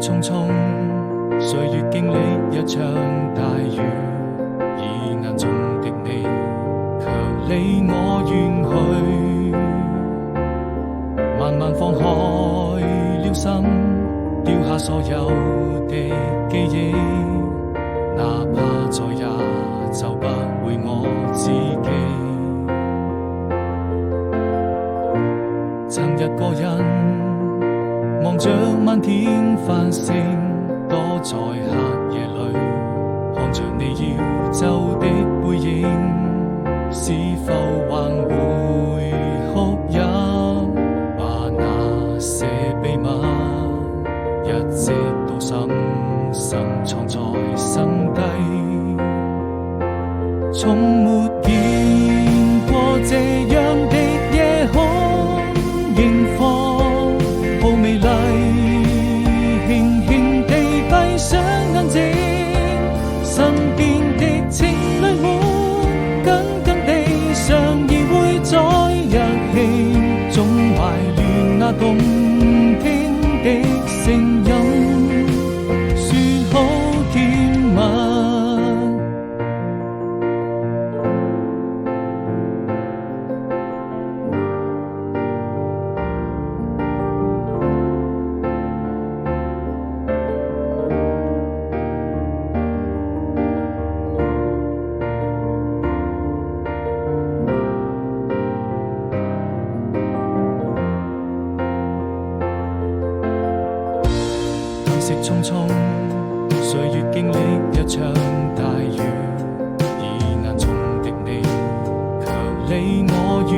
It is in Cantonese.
匆匆，歲月經歷一場大雨，以眼中的你，卻理我遠去。慢慢放開了心，丟下所有的記憶，哪怕再也找不回我自己。曾一個人望着漫天繁星，躲在黑夜裏，看着你要走的背影，是否還會哭泣？把那些秘密一直都深深藏在心底，從沒見過這樣的夜空，螢火好美麗，輕輕地閉上眼睛，身邊的情侶們緊緊地相依會在一起，總懷戀那動聽的聲音，說好甜蜜。息匆匆，歲月經歷一場大雨，以眼中的你，卻理我遠